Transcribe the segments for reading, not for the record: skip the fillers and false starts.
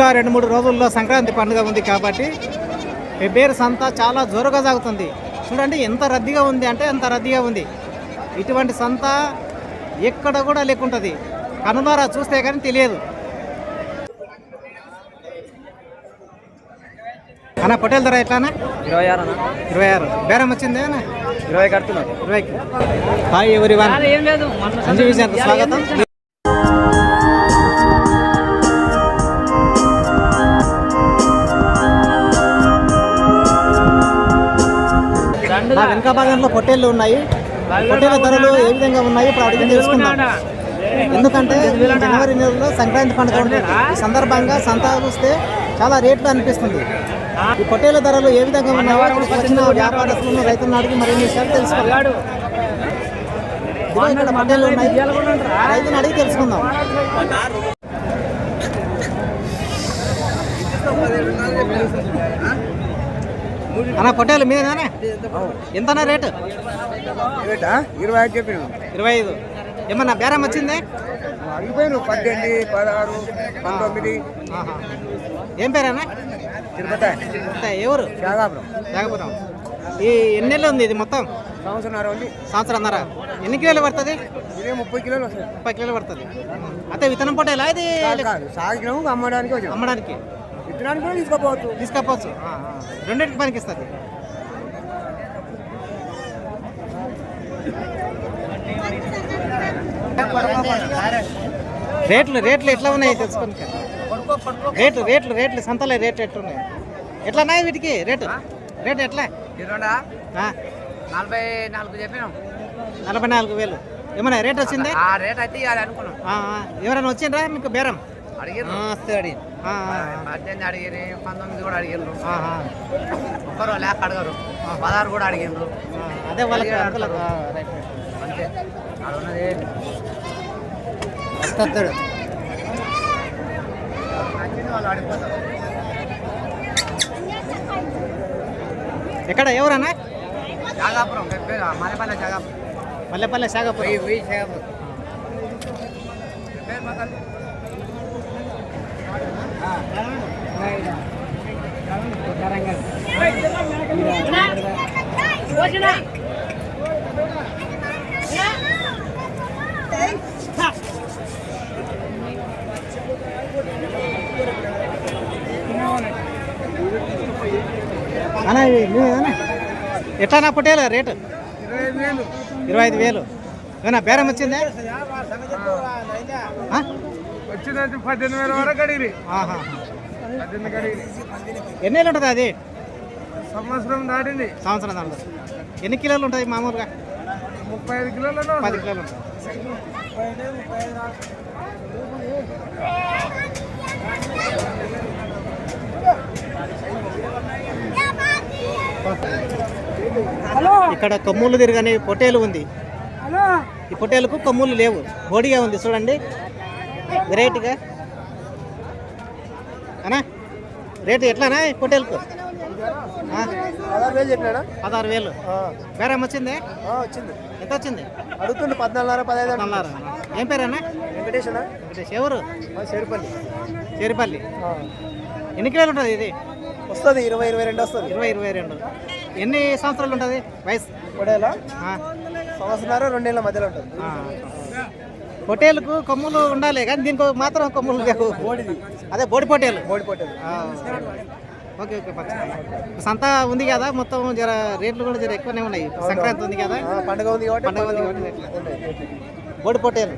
ఇంకా 2-3 రోజుల్లో సంక్రాంతి పండుగ ఉంది కాబట్టి పెబ్బేరు సంత చాలా జోరుగా సాగుతుంది. చూడండి ఎంత రద్దీగా ఉంది అంటే అంత రద్దీగా ఉంది. ఇటువంటి సంత ఎక్కడ కూడా లేకుంటుంది. కనులారా చూస్తే కానీ తెలియదు. అన్న పొట్టేల ధర ఎట్లానా? 26 అన్న. 26. బేరం వచ్చిందే అన్న? 20 కడుతున్నారు. 20కి. హాయ్ ఎవరివన్, సంజయ్ విజయానికి స్వాగతం. వెనక భాగంలో పొట్టేళ్ళు ఉన్నాయి. పొట్టేల ధరలు ఏ విధంగా ఉన్నాయి ఇప్పుడు అడిగి తెలుసుకుందాం. ఎందుకంటే జనవరి నెలలో సంక్రాంతి పండుగ ఉంటుంది. ఈ సందర్భంగా సంత చూస్తే చాలా రేట్లు అనిపిస్తుంది. ఈ పొట్టేల ధరలు ఏ విధంగా ఉన్నాయో వచ్చిన వ్యాపారస్తులను రైతులను అడిగి మరిన్ని విషయాలు తెలుసుకోవాలి. ఇక్కడ పొట్టేళ్ళు ఉన్నాయి, రైతులను అడిగి తెలుసుకుందాం. అన్న పొట్టేలు మీదేనా? ఎంతనా రేటు? 25. ఏమన్నా బేరం వచ్చిందే? 18, 16, 19. ఏం పేరేనా? ఎవరు? జాగపురం. ఈ ఎన్ని నెలలు ఉంది ఇది మొత్తం? సంవత్సరంన్నర. ఎన్ని కిలోలు పడుతుంది? 30 కిలోలు. 30 కిలోలు పడుతుంది. అయితే విత్తనం పొట్టేలా ఇది? అమ్మడానికి తీసుకోపోవచ్చు. రెండింటికి పనికి ఇస్తుంది. రేట్లు ఎట్లా ఉన్నాయి తెలుసుకోండి. రేట్లు సంతలో రేట్లు ఎట్లున్నాయి? ఎట్లా ఉన్నాయి వీటికి రేటు ఎట్లా? 44,000. ఏమన్నా రేట్ వచ్చిందే? ఎవరైనా వచ్చిండ్రా మీకు బేరం? అడిగారు 18 కూడా అడిగారు. ఒక్కరు లేక అడగరు. 16 కూడా అడిగారు. అదే వాళ్ళకి అంతే వస్తాడు. ఎక్కడ ఎవరన్నా? జాగాపురం, మల్లెపల్లె శాఖాపురం. ఎట్లా పొట్టేలు రేటు? 25,000. ఏమన్నా బేరం వచ్చిందే? వచ్చిందంటే 18,000 వరకు అడిగి. ఎన్ని నెలలు ఉంటుంది అది? సంవత్సరం దాటింది. ఎన్ని కిలోలు ఉంటుంది మామూలుగా? 35 కిలోలు. 10 కిలోలు ఉంటుంది. ఇక్కడ కొమ్ములు తిరగని పొట్టేలు ఉంది. ఈ పొట్టేలకు కొమ్ములు లేవు, బోడిగా ఉంది. చూడండి వెరైటీగా. అనా రేటు ఎట్లానా పొట్టేలకు? 16,000. బేరం వచ్చిందే? ఎంత వచ్చింది? అడుగుతుంది 14,500, 15. ఏం పేరన్నా? వెంకటేష్. ఎవరు? చేరిపల్లి. ఎన్ని కిలోలు ఉంటుంది ఇది? వస్తుంది 20-22 వస్తుంది. 20-22. ఎన్ని సంవత్సరాలు ఉంటుంది వయసు? పొట్టేలా సంవత్సరాలు 2 నెలల మధ్యలో ఉంటుంది. పొట్టేలకు కొమ్ములు ఉండాలి కానీ దీనికి మాత్రం కొమ్ములు లేవు. అదే బోడి పొట్టేలు. ఓకే. సంత ఉంది కదా, మొత్తం జర రేట్లు కూడా జర ఎక్కువనే ఉన్నాయి. సంక్రాంతి ఉంది కదా, పండుగ ఉంది కాబట్టి బోడి పొట్టేలు.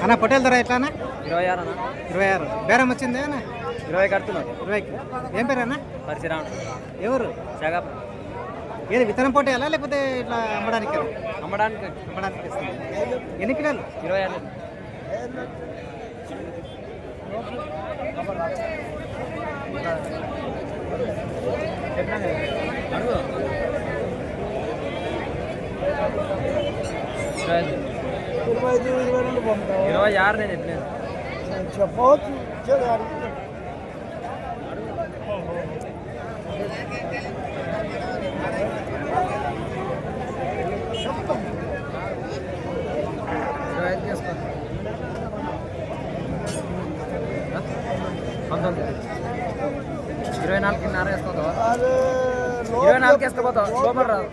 అన్న పొట్టేల ధర ఎట్లానా? 26. బేరం వచ్చిందే అన్న? 20 కడుతున్నారు. 20కి. ఏం పేరు అన్న? పరిశ్రమ. ఎవరు? ఏది విత్తనం పొట్టేలా లేకపోతే ఇట్లా అమ్మడానికి ఇస్తుంది? ఎన్ని కిలోలు? 26. నేను చెప్పవచ్చు. 24న్నర వేసుకోతావా? 24 వేసుకోపోతావు. సూపర్ రాదు.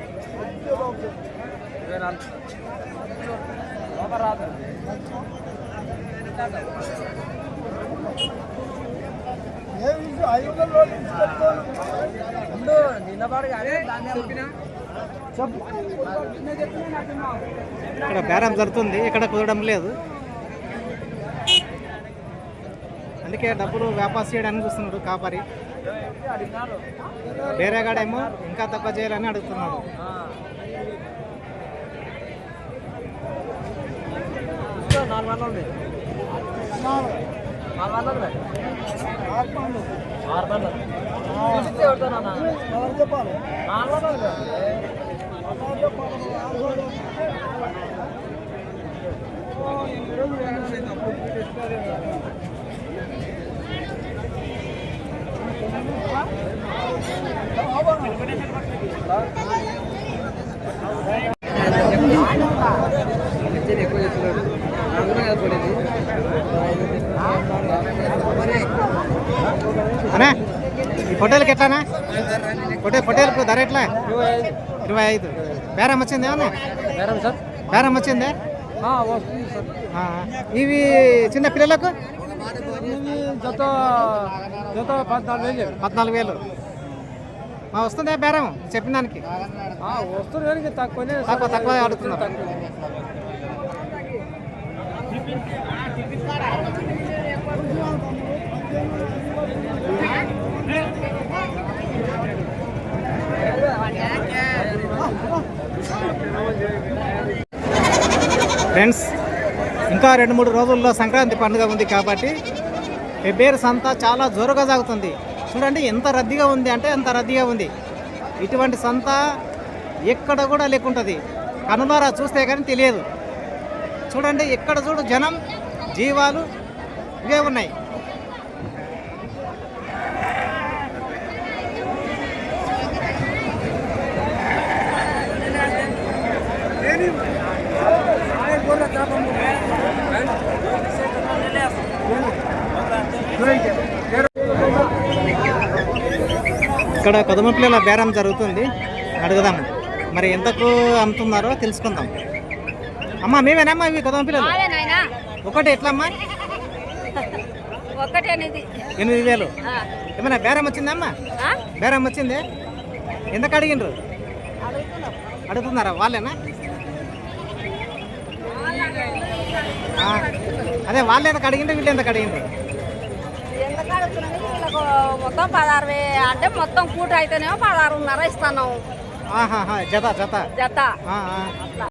24 సూపర్ రాదు. ఇక్కడ బేరం జరుగుతుంది, ఇక్కడ కుదరడం లేదు. అందుకే డబ్బులు వ్యాపారం చేయడానికి చూస్తున్నాడు కాపరి. వేరేగాడేమో ఇంకా తక్కువ చేయాలని అడుగుతున్నాడు. అనే ఈ పొట్టేలకి ఎట్లానా? పొట్టేలకు ధర ఎట్లా? 25. బేరం వచ్చింది ఏమన్నా? బేరం వచ్చిందే? ఇవి చిన్న పిల్లలకు 14,000. వస్తుందా బేరం చెప్పిన దానికి? వస్తుంది, తక్కువ అడుగుతున్నారు. ఫ్రెండ్స్, ఇంకా 2-3 రోజుల్లో సంక్రాంతి పండుగ ఉంది కాబట్టి పెబ్బేరు సంత చాలా జోరుగా సాగుతుంది. చూడండి ఎంత రద్దీగా ఉంది అంటే అంత రద్దీగా ఉంది. ఇటువంటి సంత ఎక్కడ కూడా లేకుంటుంది. కనులారా చూస్తే కానీ తెలియదు. చూడండి ఎక్కడ చూడు జనం జీవాలు ఇవే ఉన్నాయి. ఇక్కడ కొదమపిల్లల బేరం జరుగుతుంది, అడుగుదాము. మరి ఎంతకు అమ్ముతున్నారో తెలుసుకుందాం. అమ్మా మేమేనమ్మా ఇవి కొదమపిల్లలు? ఒకటి ఎట్లమ్మా? 8,000. ఏమన్నా బేరం వచ్చిందమ్మా? బేరం వచ్చిందే? ఎంతకు అడిగిండ్రు? అడుగుతున్నారా వాళ్ళేనా? అదే వాళ్ళు ఎంతకు అడిగిండ్రు, వీళ్ళు ఎంతకు అడిగిండ్రు? మొత్తం 16,000 అంటే మొత్తం కూట అయితేనేమో 16,500 ఇస్తాను. జత జత జత